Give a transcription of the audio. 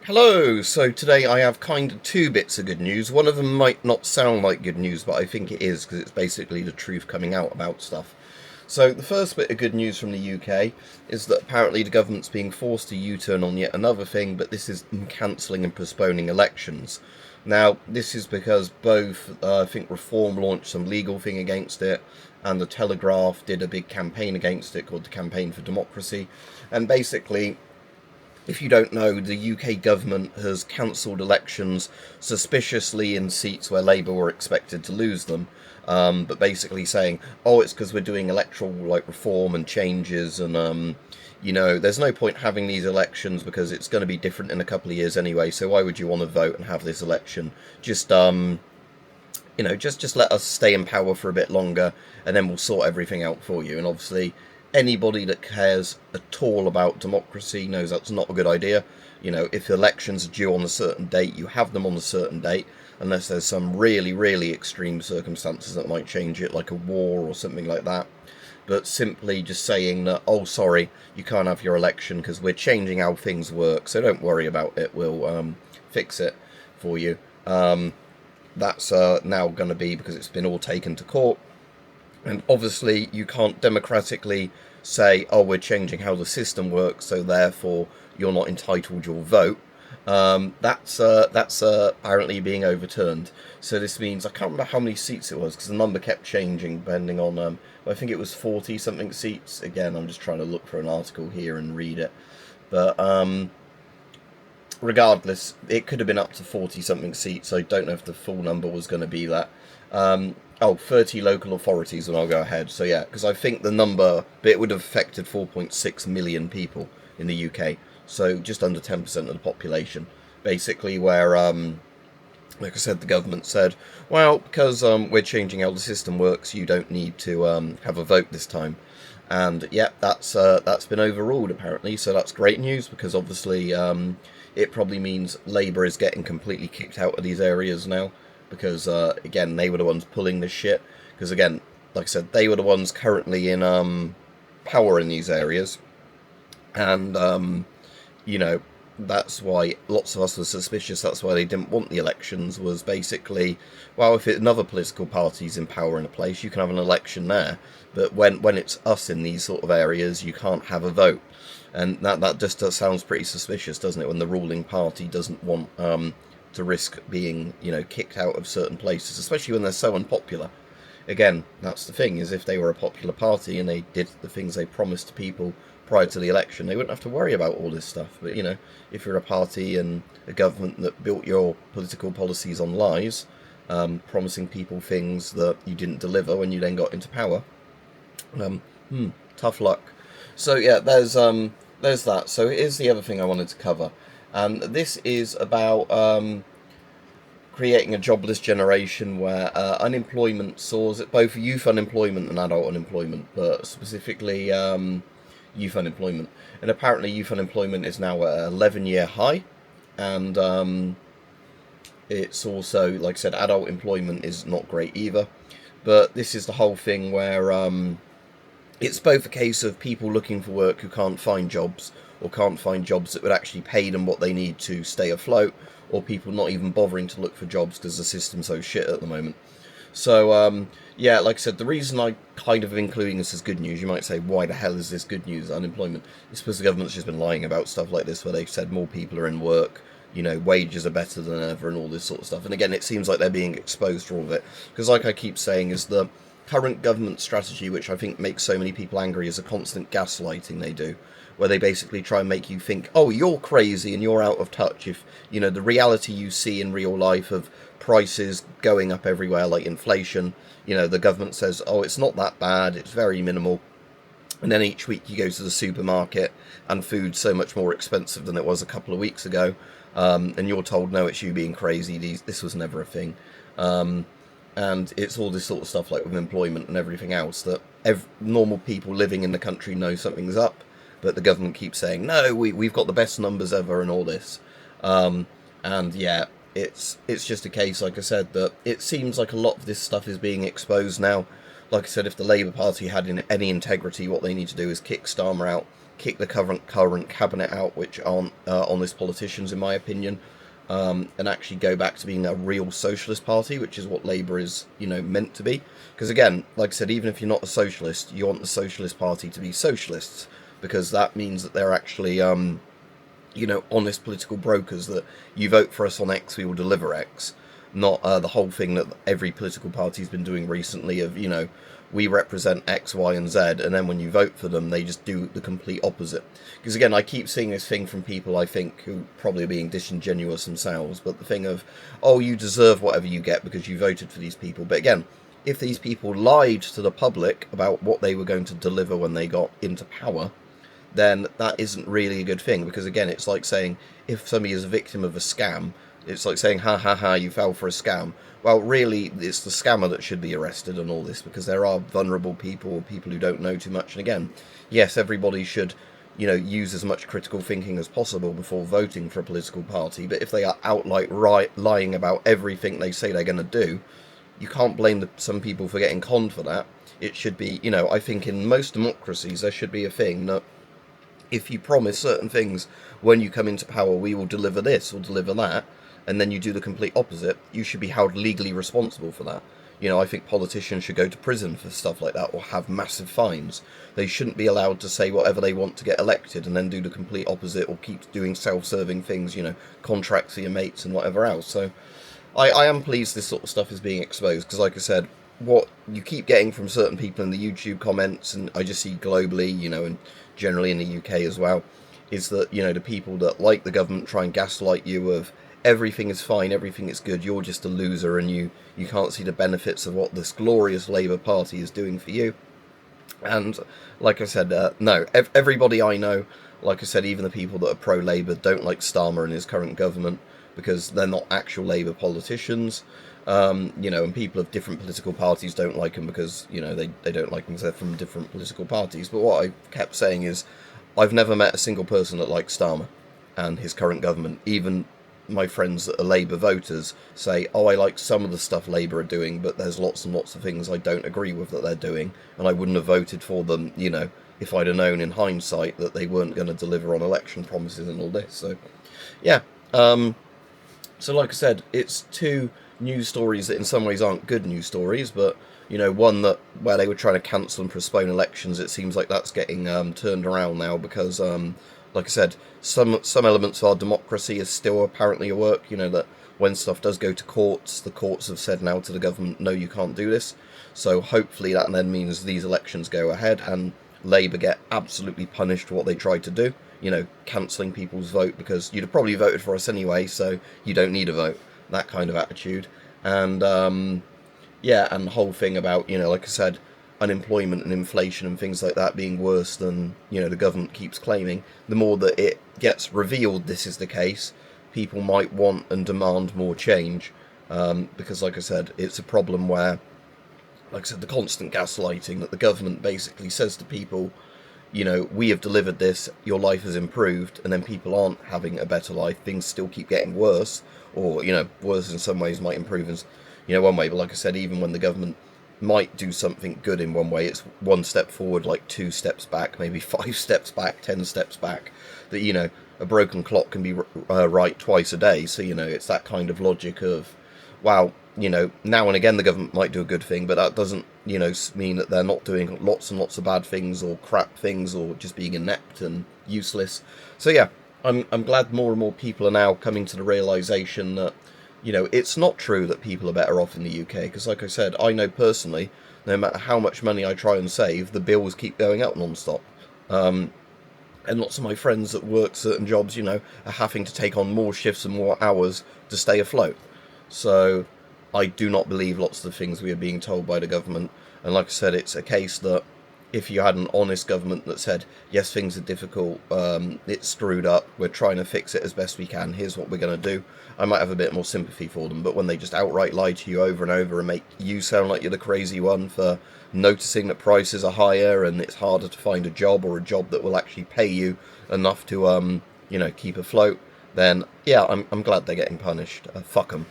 Hello, so today I have kind of two bits of good news. One of them might not sound like good news, but I think it is because it's basically the truth coming out about stuff. So the first bit of good news from the UK is that apparently the government's being forced to U-turn on yet another thing, but this is cancelling and postponing elections. Now, this is because both, I think Reform launched some legal thing against it, and the Telegraph did a big campaign against it called the Campaign for Democracy. And basically, if you don't know, the UK government has cancelled elections suspiciously in seats where Labour were expected to lose them, but basically saying, oh, it's because we're doing electoral reform and changes, and there's no point having these elections because it's going to be different in a couple of years anyway. So why would you want to vote and have this election? Just let us stay in power for a bit longer, and then we'll sort everything out for you. And obviously, anybody that cares at all about democracy knows that's not a good idea. If elections are due on a certain date, you have them on a certain date, unless there's some really, really extreme circumstances that might change it, like a war or something like that. But simply just saying that, oh, sorry, you can't have your election because we're changing how things work, so don't worry about it, we'll fix it for you. That's now going to be because it's been all taken to court. And obviously, you can't democratically say, oh, we're changing how the system works, so therefore you're not entitled your vote. That's apparently being overturned. So this means, I can't remember how many seats it was, because the number kept changing depending on, I think it was 40-something seats. Again, I'm just trying to look for an article here and read it. But regardless, it could have been up to 40-something seats. I don't know if the full number was going to be that. 30 local authorities, and I'll go ahead. So yeah, because I think the number, but it would have affected 4.6 million people in the UK. So just under 10% of the population. Basically where, like I said, the government said, well, because we're changing how the system works, you don't need to have a vote this time. And yeah, that's been overruled apparently, so that's great news, because obviously it probably means Labour is getting completely kicked out of these areas now, because again, they were the ones pulling this shit, because again, like I said, they were the ones currently in power in these areas, and that's why lots of us were suspicious. That's why they didn't want the elections, was basically, well, if another political party's in power in a place, you can have an election there, but when it's us in these sort of areas, you can't have a vote. And that just sounds pretty suspicious, doesn't it, when the ruling party doesn't want to risk being, kicked out of certain places, especially when they're so unpopular. Again, that's the thing, is if they were a popular party and they did the things they promised to people prior to the election, they wouldn't have to worry about all this stuff. But, if you're a party and a government that built your political policies on lies, promising people things that you didn't deliver when you then got into power, tough luck. So, yeah, there's that. So here's the other thing I wanted to cover. And this is about creating a jobless generation where unemployment soars at both youth unemployment and adult unemployment, but specifically youth unemployment. And apparently youth unemployment is now at an 11-year high, and it's also, like I said, adult employment is not great either. But this is the whole thing where it's both a case of people looking for work who can't find jobs, or can't find jobs that would actually pay them what they need to stay afloat, or people not even bothering to look for jobs because the system's so shit at the moment. So, yeah, like I said, the reason I kind of including this as good news, you might say, why the hell is this good news, unemployment? It's because the government's just been lying about stuff like this, where they've said more people are in work, wages are better than ever, and all this sort of stuff. And again, it seems like they're being exposed for all of it. Because like I keep saying, is the current government strategy, which I think makes so many people angry, is a constant gaslighting they do, where they basically try and make you think, oh, you're crazy and you're out of touch, if, the reality you see in real life of prices going up everywhere, like inflation, the government says, oh, it's not that bad, it's very minimal. And then each week you go to the supermarket and food's so much more expensive than it was a couple of weeks ago. And you're told, no, it's you being crazy, this was never a thing. And it's all this sort of stuff, like with employment and everything else, that normal people living in the country know something's up, but the government keeps saying, no, we've got the best numbers ever and all this. And yeah, it's just a case, like I said, that it seems like a lot of this stuff is being exposed now. Like I said, if the Labour Party had any integrity, what they need to do is kick Starmer out, kick the current cabinet out, which aren't honest politicians, in my opinion, and actually go back to being a real socialist party, which is what Labour is, meant to be. Because again, like I said, even if you're not a socialist, you want the Socialist Party to be socialists, because that means that they're actually, honest political brokers, that you vote for us on X, we will deliver X. Not the whole thing that every political party's been doing recently of, we represent X, Y, and Z, and then when you vote for them, they just do the complete opposite. Because again, I keep seeing this thing from people, I think, who probably are being disingenuous themselves, but the thing of, oh, you deserve whatever you get because you voted for these people. But again, if these people lied to the public about what they were going to deliver when they got into power, then that isn't really a good thing. Because again, it's like saying, if somebody is a victim of a scam, it's like saying, ha ha ha, you fell for a scam. Well, really, it's the scammer that should be arrested and all this, because there are vulnerable people, or people who don't know too much. And again, yes, everybody should, use as much critical thinking as possible before voting for a political party. But if they are outright lying about everything they say they're going to do, you can't blame some people for getting conned for that. It should be, I think in most democracies there should be a thing that if you promise certain things when you come into power, we will deliver this or deliver that, and then you do the complete opposite, you should be held legally responsible for that. I think politicians should go to prison for stuff like that, or have massive fines. They shouldn't be allowed to say whatever they want to get elected and then do the complete opposite, or keep doing self-serving things, contracts for your mates and whatever else. So I am pleased this sort of stuff is being exposed, because like I said, what you keep getting from certain people in the YouTube comments, and I just see globally, and generally in the UK as well, is that, the people that like the government try and gaslight you of everything is fine, everything is good, you're just a loser, and you can't see the benefits of what this glorious Labour Party is doing for you. And like I said, no, everybody I know, like I said, even the people that are pro-Labour don't like Starmer and his current government, because they're not actual Labour politicians. And people of different political parties don't like them because, they don't like them because they're from different political parties. But what I kept saying is, I've never met a single person that likes Starmer and his current government. Even my friends that are Labour voters say, oh, I like some of the stuff Labour are doing, but there's lots and lots of things I don't agree with that they're doing, and I wouldn't have voted for them, if I'd have known in hindsight that they weren't going to deliver on election promises and all this. So, yeah. So like I said, it's two news stories that in some ways aren't good news stories, but one that where they were trying to cancel and postpone elections, it seems like that's getting turned around now, because like I said, some elements of our democracy is still apparently at work. That when stuff does go to courts, the courts have said now to the government, no, you can't do this. So hopefully that then means these elections go ahead and Labour get absolutely punished for what they tried to do. Cancelling people's vote because you'd have probably voted for us anyway, so you don't need a vote. That kind of attitude. And and the whole thing about, like I said, unemployment and inflation and things like that being worse than, the government keeps claiming. The more that it gets revealed this is the case, people might want and demand more change. Because, like I said, it's a problem where, like I said, the constant gaslighting that the government basically says to people, we have delivered this, your life has improved, and then people aren't having a better life, things still keep getting worse, or, worse in some ways might improve in, one way, but like I said, even when the government might do something good in one way, it's one step forward, like 2 steps back, maybe 5 steps back, 10 steps back, that, a broken clock can be right twice a day, so, it's that kind of logic of, wow, now and again the government might do a good thing, but that doesn't, mean that they're not doing lots and lots of bad things or crap things or just being inept and useless. So yeah, I'm glad more and more people are now coming to the realization that, it's not true that people are better off in the UK, because like I said, I know personally, no matter how much money I try and save, the bills keep going up non-stop. And lots of my friends that work certain jobs, are having to take on more shifts and more hours to stay afloat. So I do not believe lots of the things we are being told by the government. And like I said, it's a case that if you had an honest government that said, yes, things are difficult, it's screwed up, we're trying to fix it as best we can, here's what we're going to do, I might have a bit more sympathy for them. But when they just outright lie to you over and over and make you sound like you're the crazy one for noticing that prices are higher and it's harder to find a job, or a job that will actually pay you enough to, keep afloat, then yeah, I'm glad they're getting punished. Fuck them.